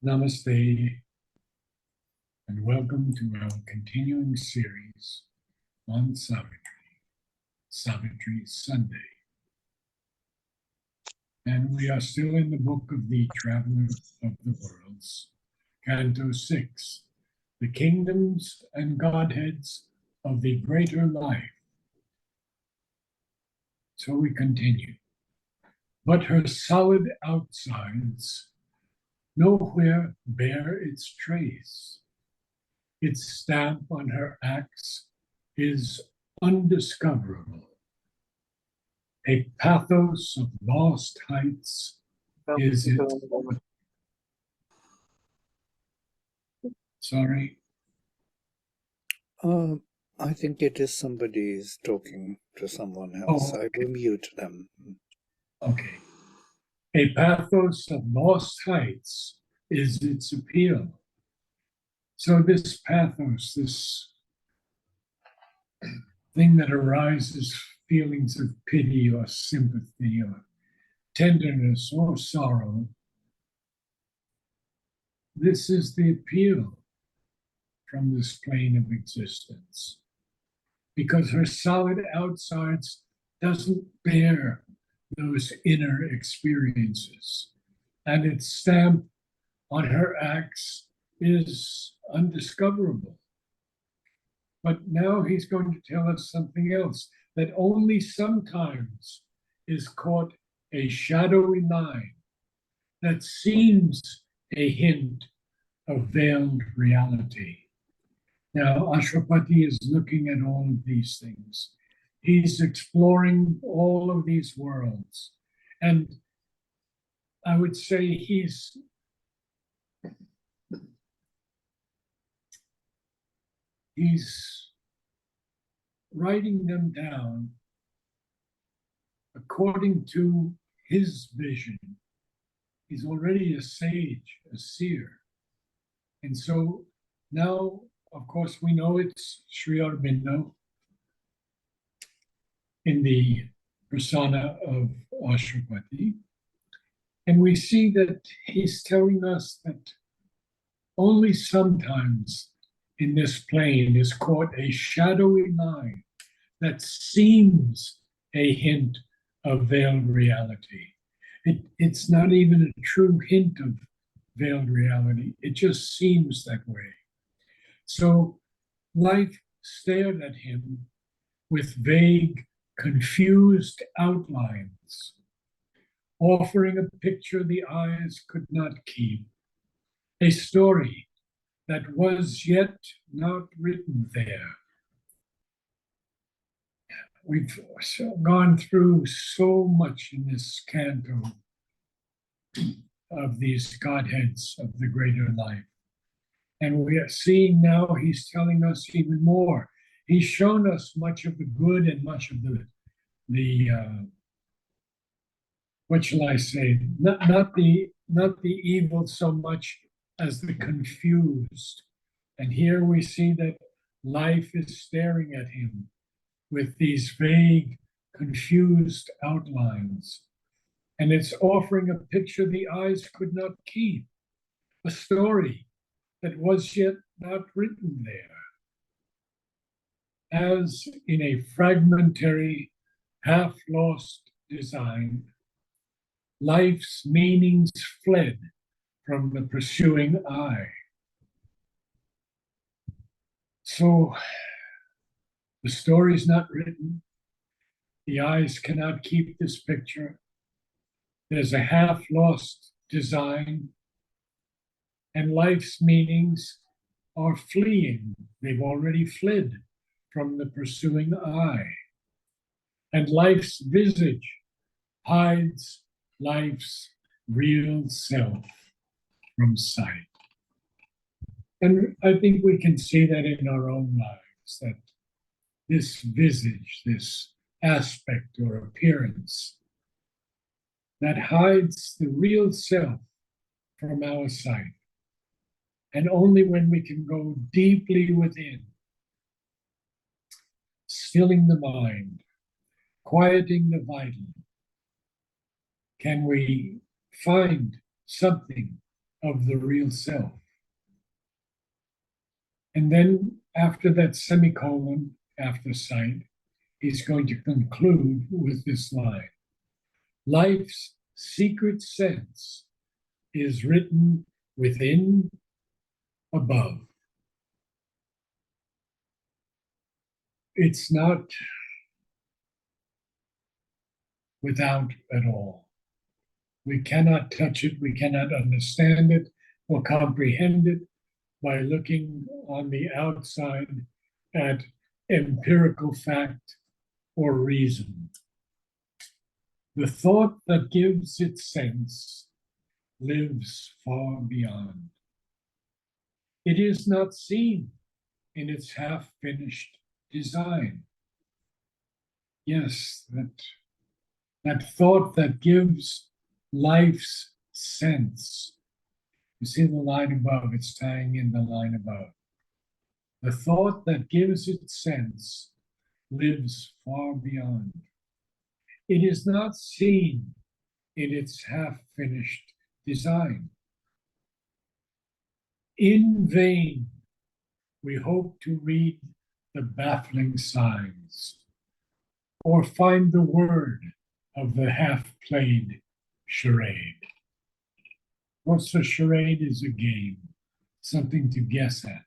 Namaste, and welcome to our continuing series on Savitri Sunday. And we are still in the book of the Traveler of the Worlds, Canto 6, the Kingdoms and Godheads of the Greater Life. So we continue. But her solid outsides nowhere bear its trace. Its stamp on her acts is undiscoverable. A pathos of lost heights is it. Sorry? I think it is somebody is talking to someone else. Oh, okay. I will mute them. Okay. A pathos of lost heights is its appeal. So this pathos, this thing that arises, feelings of pity or sympathy or tenderness or sorrow, this is the appeal from this plane of existence. Because her solid outsides doesn't bear those inner experiences. And its stamp on her acts is undiscoverable. But now he's going to tell us something else, that only sometimes is caught a shadowy line that seems a hint of veiled reality. Now, Ashwapati is looking at all of these things. He's exploring all of these worlds. And I would say he's writing them down according to his vision. He's already a sage, a seer. And so now, of course, we know it's Sri Aurobindo in the persona of Ashwapati. And we see that he's telling us that only sometimes in this plane is caught a shadowy line that seems a hint of veiled reality. It's not even a true hint of veiled reality. It just seems that way. So life stared at him with vague, confused outlines, offering a picture the eyes could not keep, a story that was yet not written there. We've gone through so much in this canto of these Godheads of the greater life. And we are seeing now he's telling us even more. He's shown us much of the good and much of the what shall I say? Not the evil so much as the confused. And here we see that life is staring at him with these vague, confused outlines. And it's offering a picture the eyes could not keep, a story that was yet not written there. As in a fragmentary, half-lost design, life's meanings fled from the pursuing eye. So the story's not written. The eyes cannot keep this picture. There's a half-lost design, and life's meanings are fleeing. They've already fled from the pursuing eye. And life's visage hides life's real self from sight. And I think we can see that in our own lives, that this visage, this aspect or appearance that hides the real self from our sight. And only when we can go deeply within, stilling the mind, quieting the vital, can we find something of the real self. And then after that semicolon, after sight, he's going to conclude with this line. Life's secret sense is written within, above. It's not without at all. We cannot touch it, we cannot understand it or comprehend it by looking on the outside at empirical fact or reason. The thought that gives it sense lives far beyond. It is not seen in its half-finished design. Yes, that thought that gives life's sense. You see the line above, it's tying in the line above. The thought that gives it sense lives far beyond. It is not seen in its half-finished design. In vain, we hope to read the baffling signs or find the word of the half-played charade. What's a charade is a game, something to guess at.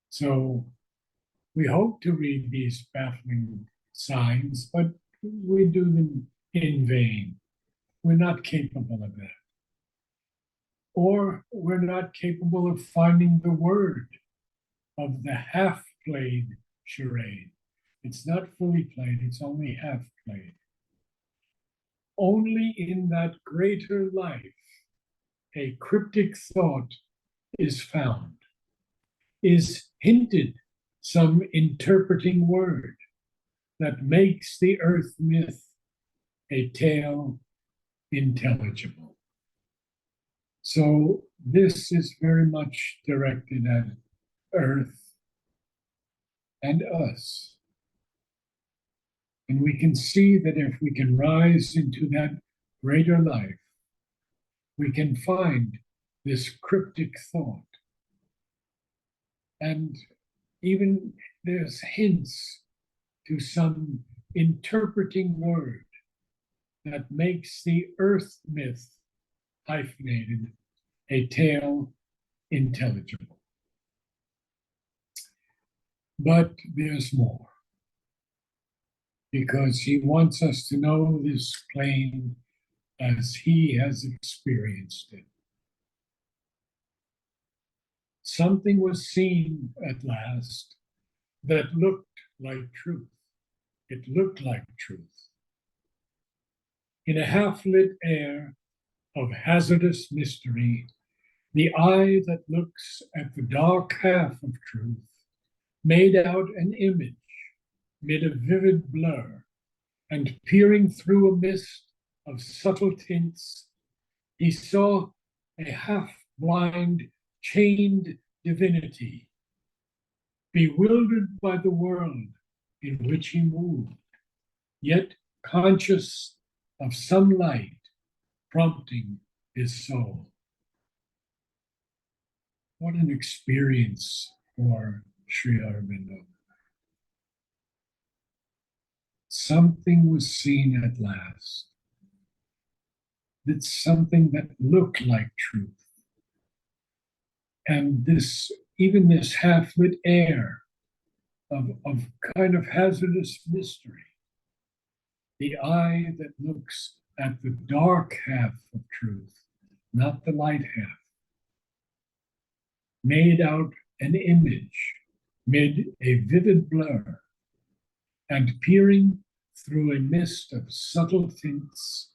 So we hope to read these baffling signs, but we do them in vain. We're not capable of that. Or we're not capable of finding the word of the half-played charade. It's not fully played, it's only half played. Only in that greater life, a cryptic thought is found, is hinted some interpreting word that makes the earth myth a tale intelligible. So this is very much directed at earth and us. And we can see that if we can rise into that greater life, we can find this cryptic thought. And even there's hints to some interpreting word that makes the earth myth hyphenated a tale intelligible. But there's more, because he wants us to know this plane as he has experienced it. Something was seen at last that looked like truth. It looked like truth. In a half-lit air of hazardous mystery, the eye that looks at the dark half of truth made out an image mid a vivid blur, and peering through a mist of subtle tints, he saw a half-blind, chained divinity, bewildered by the world in which he moved, yet conscious of some light prompting his soul. What an experience for Sri Aurobindo. Something was seen at last. It's something that looked like truth. And this, even this half-lit air of kind of hazardous mystery, the eye that looks at the dark half of truth, not the light half, made out an image mid a vivid blur, and peering through a mist of subtle tints,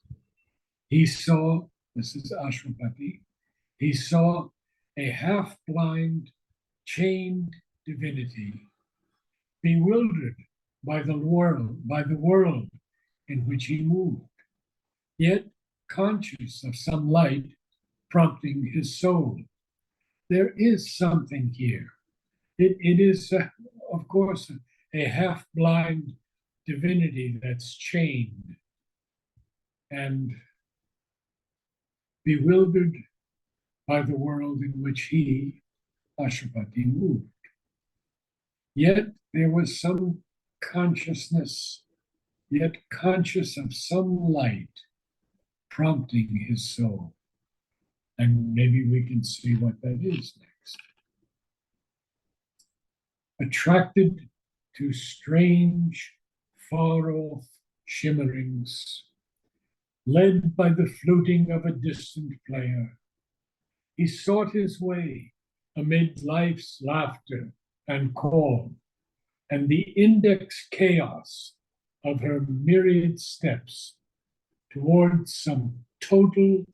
he saw, this is Ashwapati, he saw a half-blind, chained divinity, bewildered by the world in which he moved, yet conscious of some light prompting his soul. There is something here. It is, of course, a half-blind divinity that's chained and bewildered by the world in which he, Pashupati, moved. Yet there was some consciousness, yet conscious of some light prompting his soul. And maybe we can see what that is next. Attracted to strange, far-off shimmerings, led by the fluting of a distant player, he sought his way amid life's laughter and call, and the index chaos of her myriad steps towards some total,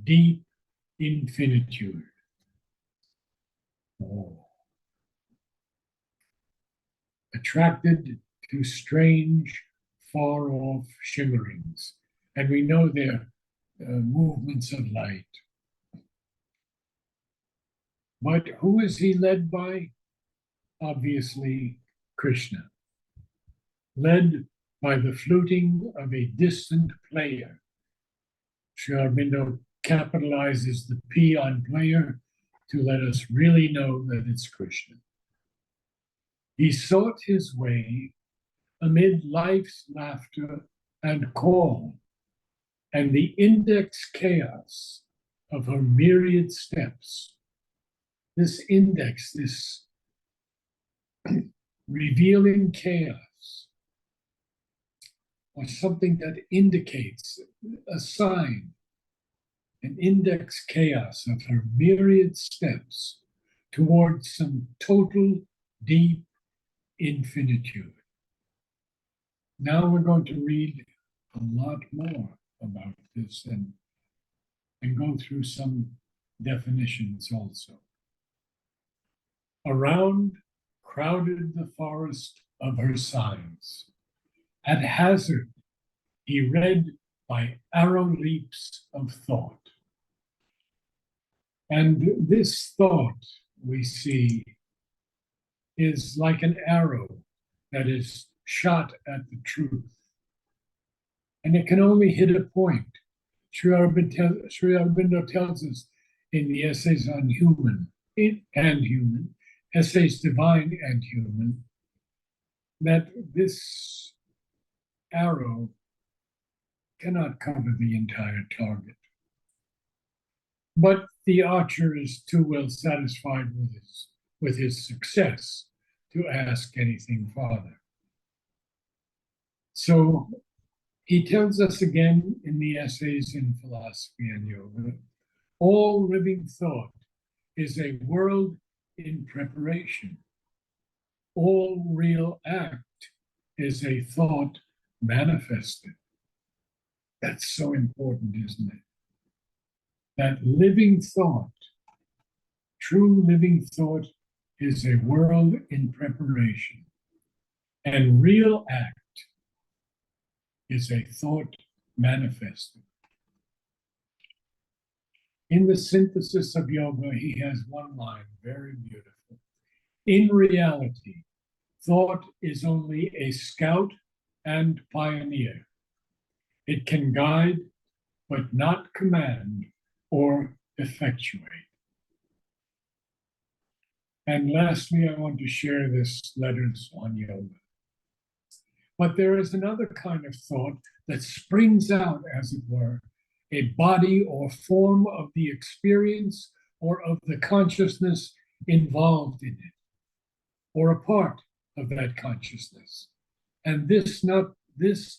deep infinitude. Oh. Attracted to strange, far-off shimmerings, and we know they're movements of light. But who is he led by? Obviously, Krishna. Led by the fluting of a distant player. Sri Aurobindo capitalizes the P on player to let us really know that it's Krishna. He sought his way amid life's laughter and call, and the index chaos of her myriad steps. This index, this revealing chaos, or something that indicates a sign, an index chaos of her myriad steps towards some total, deep infinitude. Now we're going to read a lot more about this and go through some definitions also. Around crowded the forest of her signs. At hazard, he read by arrow leaps of thought. And this thought, we see, is like an arrow that is shot at the truth. And it can only hit a point. Sri Aurobindo tells us in the Essays on Human and Human, Essays Divine and Human, that this arrow cannot cover the entire target. But the archer is too well satisfied with his success to ask anything farther. So he tells us again in the Essays in Philosophy and Yoga, all living thought is a world in preparation. All real act is a thought manifested. That's so important, isn't it? That living thought, true living thought, is a world in preparation. And real act is a thought manifested. In the Synthesis of Yoga, he has one line, very beautiful. In reality, thought is only a scout and pioneer. It can guide, but not command or effectuate. And lastly, I want to share this Letters on Yoga. But there is another kind of thought that springs out, as it were, a body or form of the experience or of the consciousness involved in it, or a part of that consciousness. And this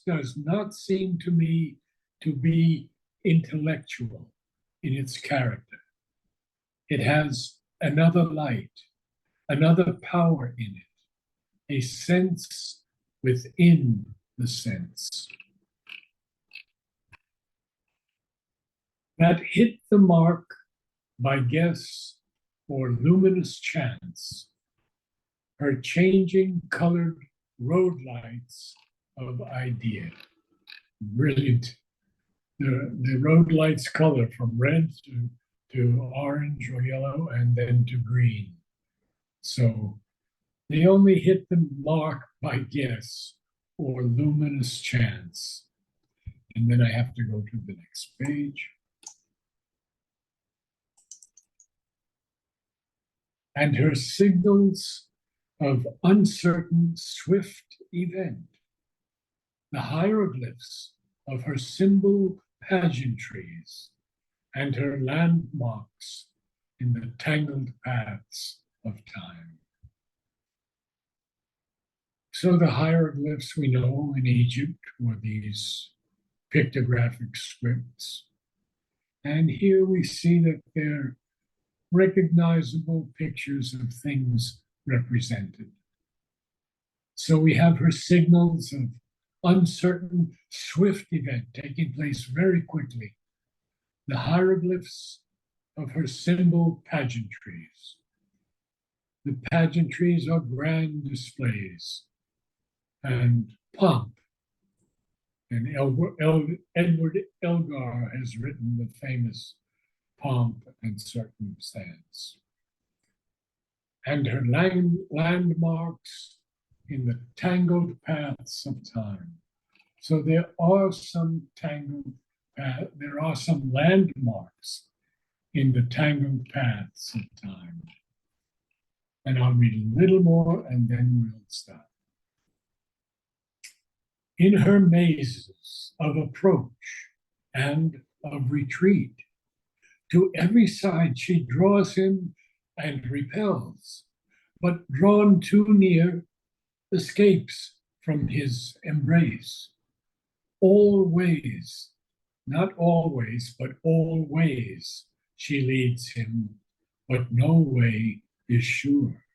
does not seem to me to be intellectual in its character. It has another light, another power in it, a sense within the sense. That hit the mark by guess or luminous chance, her changing colored road lights of idea. Brilliant. The road lights color from red to orange or yellow and then to green. So they only hit the mark by guess or luminous chance. And then I have to go to the next page. and her signals of uncertain, swift event, the hieroglyphs of her symbol pageantries, and her landmarks in the tangled paths of time. So the hieroglyphs we know in Egypt were these pictographic scripts. And here we see that they're recognizable pictures of things represented. So we have her signals of uncertain, swift event taking place very quickly. The hieroglyphs of her symbol pageantries. The pageantries are grand displays and pomp. And Edward Elgar has written the famous Pomp and Circumstance. And her landmarks in the tangled paths of time. So there are some there are some landmarks in the tangled paths of time. And I'll read a little more and then we'll stop. In her mazes of approach and of retreat, to every side she draws him and repels, but drawn too near, escapes from his embrace. Always, not always, but always, she leads him, but no way is sure.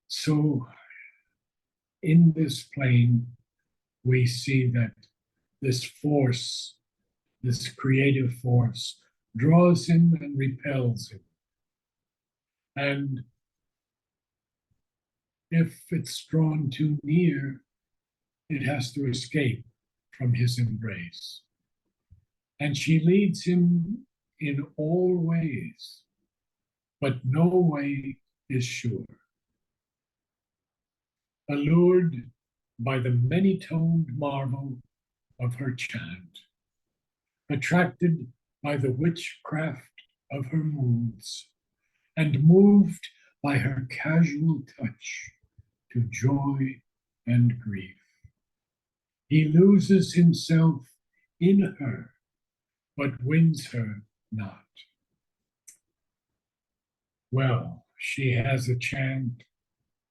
So in this plane, we see that this force, this creative force, draws him and repels him. And if it's drawn too near, it has to escape from his embrace. And she leads him in all ways, but no way is sure. Allured by the many-toned marvel of her chant, attracted by the witchcraft of her moods, and moved by her casual touch to joy and grief. He loses himself in her, but wins her not. Well, she has a chant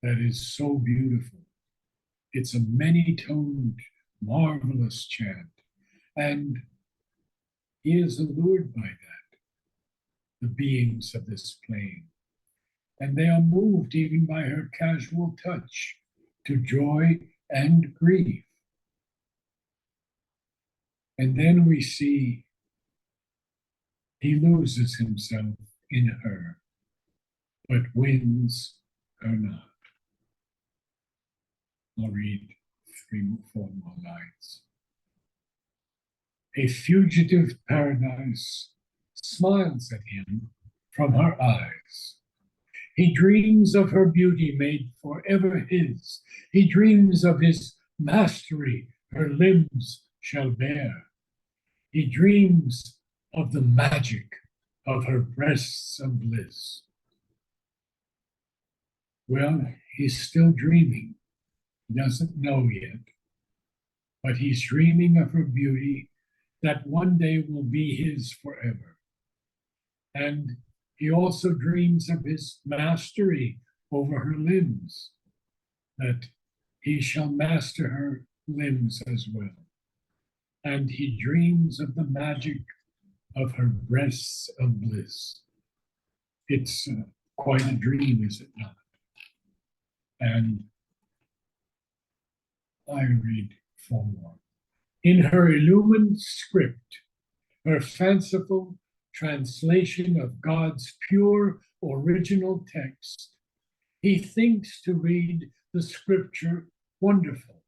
that is so beautiful. It's a many-toned, marvelous chant. And he is allured by that, the beings of this plane. And they are moved even by her casual touch to joy and grief. And then we see he loses himself in her, but wins her not. I'll read 4 more lines. A fugitive paradise smiles at him from her eyes. He dreams of her beauty made forever his. He dreams of his mastery her limbs shall bear. He dreams of the magic of her breasts of bliss. Well, he's still dreaming. He doesn't know yet, but he's dreaming of her beauty that one day will be his forever. And he also dreams of his mastery over her limbs, that he shall master her limbs as well. And he dreams of the magic of her breasts of bliss. It's quite a dream, is it not? And I read 4 more. In her illumined script, her fanciful translation of God's pure original text, he thinks to read the scripture wonderful,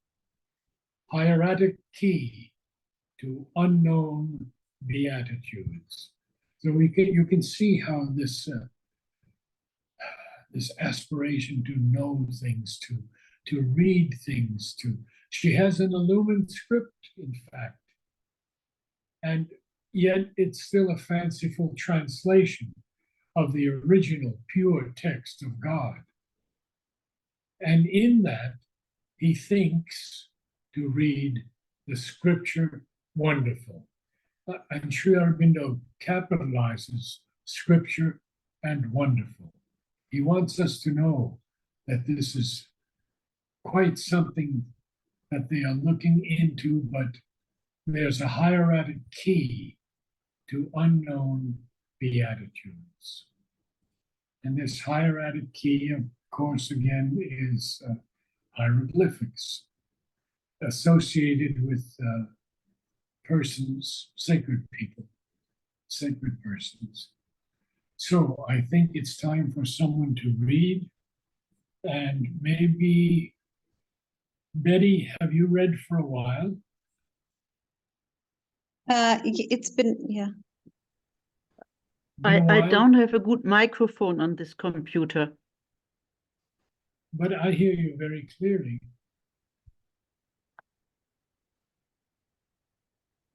hieratic key to unknown beatitudes. So you can see how this aspiration to know things, to read things, she has an illumined script, in fact, and yet it's still a fanciful translation of the original pure text of God. And in that, he thinks to read the scripture wonderful. And Sri Aurobindo capitalizes scripture and wonderful. He wants us to know that this is quite something that they are looking into, but there's a hieratic key to unknown beatitudes. And this hieratic key, of course, again, is hieroglyphics associated with persons, sacred people, sacred persons. So I think it's time for someone to read. And maybe, Betty, have you read for a while? It's been, yeah. Been a I while? don't have a good microphone on this computer. But I hear you very clearly.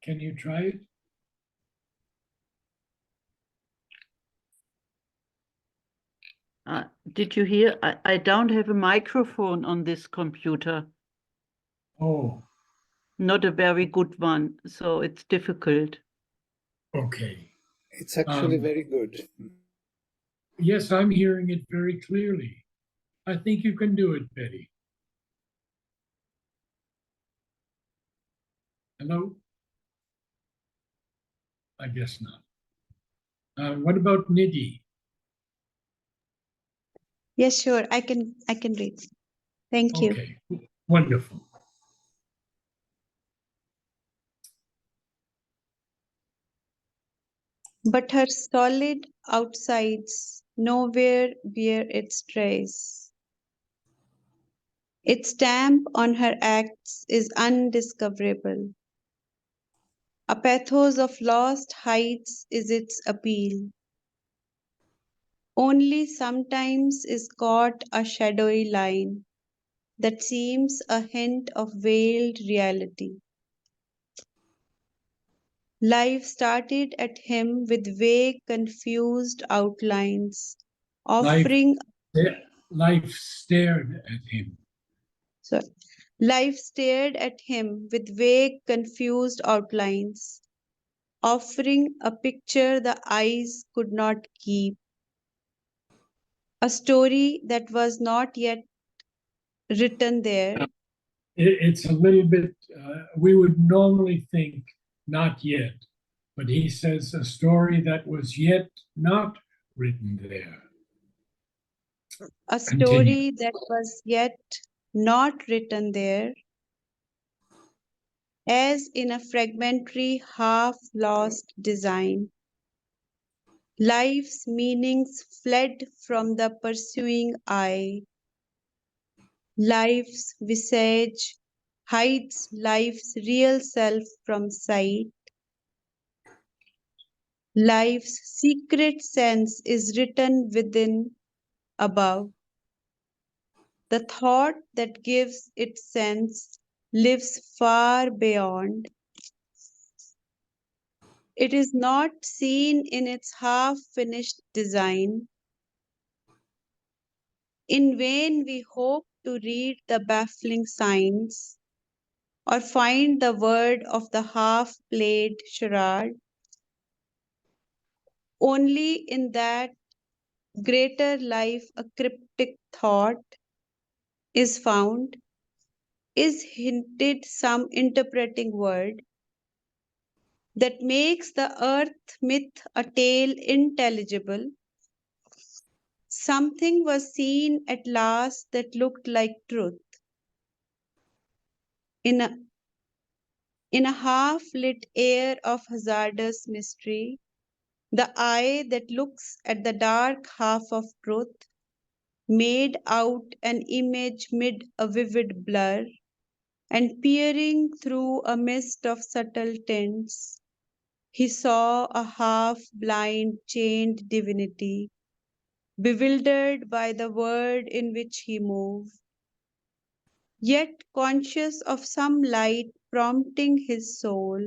Can you try it? Did you hear? I don't have a microphone on this computer. Oh, Not a very good one, so it's difficult. okay. It's actually Um, very good. Yes, I'm hearing it very clearly. I think you can do it, Betty. Hello? I guess not. What about Nidhi? Yes, sure. I can read. Thank you. Okay, wonderful. But her solid outsides nowhere bear its trace. Its stamp on her acts is undiscoverable. A pathos of lost heights is its appeal. Only sometimes is caught a shadowy line that seems a hint of veiled reality. Life started at him with vague, confused outlines, Life, offering life stared at him. sorry, life stared at him with vague, confused outlines, offering a picture the eyes could not keep, a story that was not yet written there, It's a little bit, we would normally think not yet, but he says a story that was yet not written there. a Continue. story that was yet not written there, as in a fragmentary, half lost design. Life's meanings fled from the pursuing eye. Life's visage hides life's real self from sight. Life's secret sense is written within, above. The thought that gives it sense lives far beyond. It is not seen in its half-finished design. In vain we hope to read the baffling signs or find the word of the half-played charade. Only in that greater life a cryptic thought is found, is hinted some interpreting word that makes the earth myth a tale intelligible. Something was seen at last that looked like truth. In a, in a half-lit air of hazardous mystery, the eye that looks at the dark half of truth made out an image mid a vivid blur, and peering through a mist of subtle tints, he saw a half-blind chained divinity, bewildered by the word in which he moved, yet conscious of some light prompting his soul,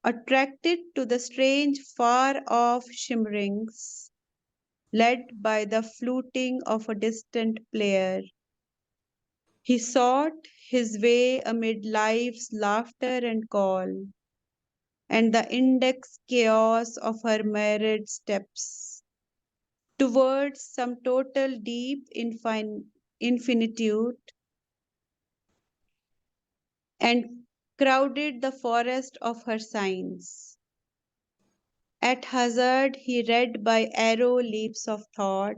attracted to the strange far-off shimmerings, led by the fluting of a distant player. He sought his way amid life's laughter and call, and the index chaos of her mirrored steps, towards some total deep infinitude, and crowded the forest of her signs. At hazard he read by arrow leaps of thought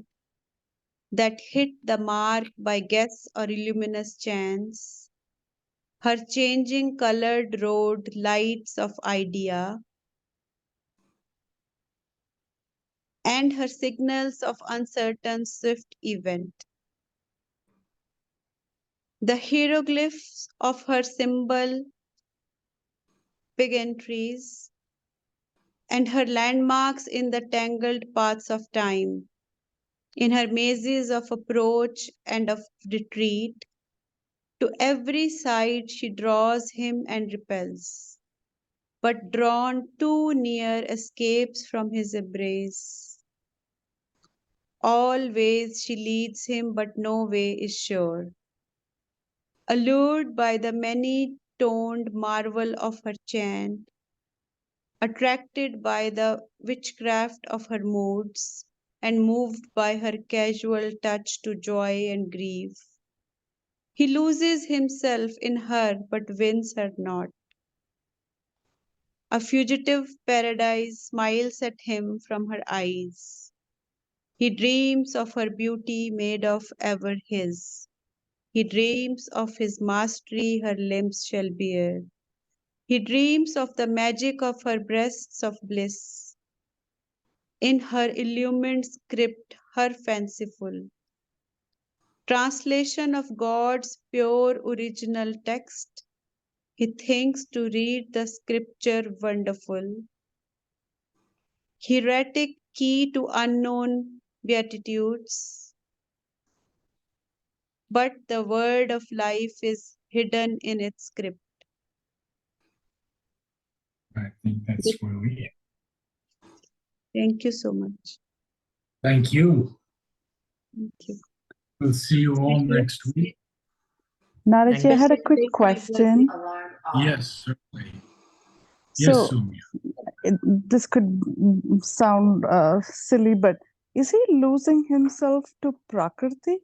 that hit the mark by guess or luminous chance, her changing colored road lights of idea, and her signals of uncertain swift event. The hieroglyphs of her symbol bigantries and her landmarks in the tangled paths of time, in her mazes of approach and of retreat, to every side she draws him and repels, but drawn too near escapes from his embrace. All ways she leads him, but no way is sure. Allured by the many-toned marvel of her chant, attracted by the witchcraft of her moods, and moved by her casual touch to joy and grief, he loses himself in her but wins her not. A fugitive paradise smiles at him from her eyes. He dreams of her beauty made of ever his. He dreams of his mastery her limbs shall bear. He dreams of the magic of her breasts of bliss. In her illumined script, her fanciful translation of God's pure original text, he thinks to read the scripture wonderful. Heretic key to unknown beatitudes, but the word of life is hidden in its script. I think that's where we are. Thank you so much. Thank you. Thank you. We'll see you all Thank you. next week. Naraji, I had a quick question. Yes, certainly. Yes, So, Soumya. this could sound silly, but is he losing himself to Prakriti?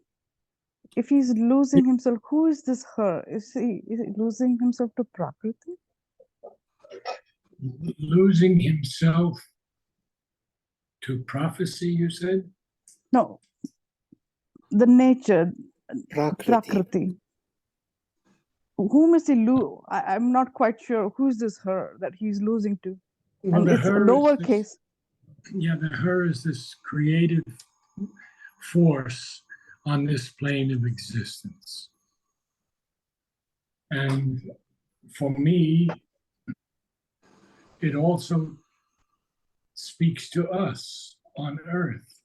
If he's losing himself, who is this her? Is he losing himself to Prakriti? Losing himself to prophecy, you said? No, the nature, Prakriti. Prakriti. Whom is he I'm not quite sure who's this her that he's losing to. Well, And the it's her is lowercase. yeah, the her is this creative force on this plane of existence. And for me, it also speaks to us on earth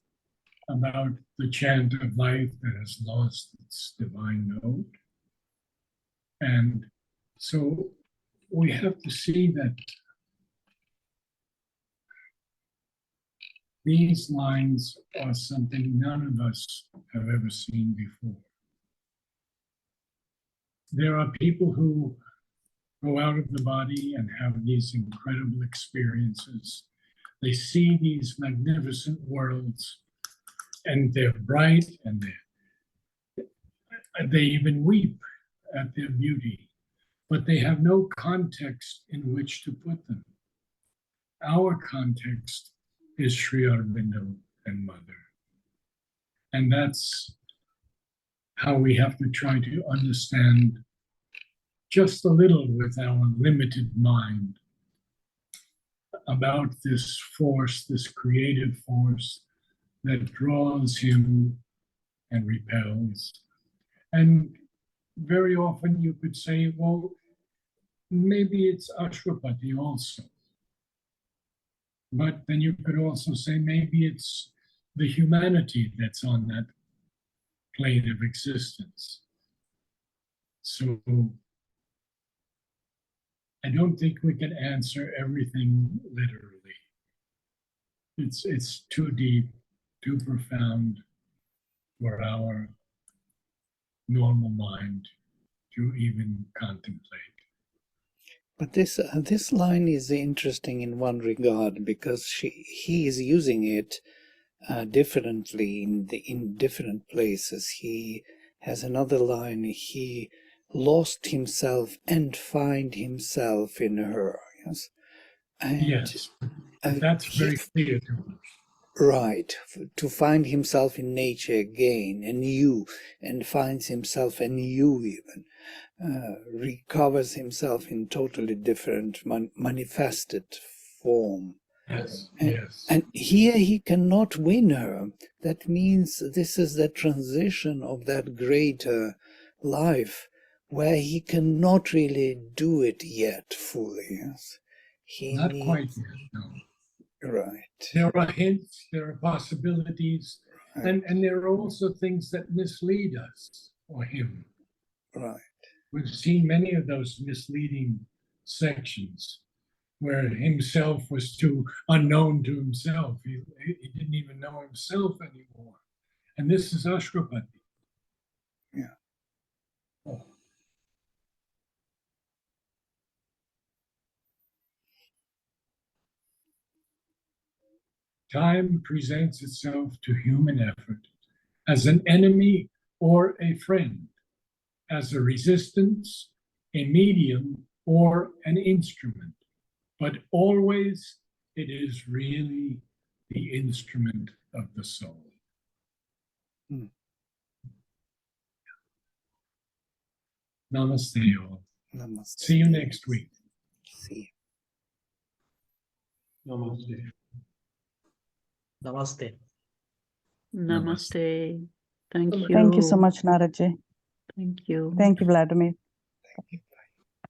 about the chant of life that has lost its divine note. And so we have to see that these lines are something none of us have ever seen before. There are people who go out of the body and have these incredible experiences. They see these magnificent worlds and they're bright and they even weep at their beauty, but they have no context in which to put them. Our context is Sri Aurobindo and Mother. And that's how we have to try to understand just a little with our limited mind about this force, this creative force that draws him and repels. And very often you could say, well, maybe it's Ashwapati also. But then you could also say maybe it's the humanity that's on that plane of existence. So I don't think we can answer everything literally. It's too deep, too profound for our normal mind to even contemplate. But this line is interesting in one regard, because he is using it differently in different places. He has another line: he lost himself and find himself in her. Yes, and Yes, that's very clear to us. right, to find himself in nature again, anew, and finds himself anew even. Recovers himself in totally different manifested form. Yes, And, yes. and here he cannot win her. That means this is the transition of that greater life where he cannot really do it yet fully. Yes? He Not needs, quite yet, no. right. There are hints, there are possibilities, Right. and there are also things that mislead us or him. Right. We've seen many of those misleading sections where himself was too unknown to himself. He didn't even know himself anymore. And this is Ashwapati. Yeah. Oh. Time presents itself to human effort as an enemy or a friend, as a resistance, a medium, or an instrument. But always it is really the instrument of the soul. Hmm. Namaste, all. Namaste. See you next week. See you. Namaste. Namaste. Namaste. Thank you. Thank you so much, Naraji. Thank you. Thank you, Vladimir.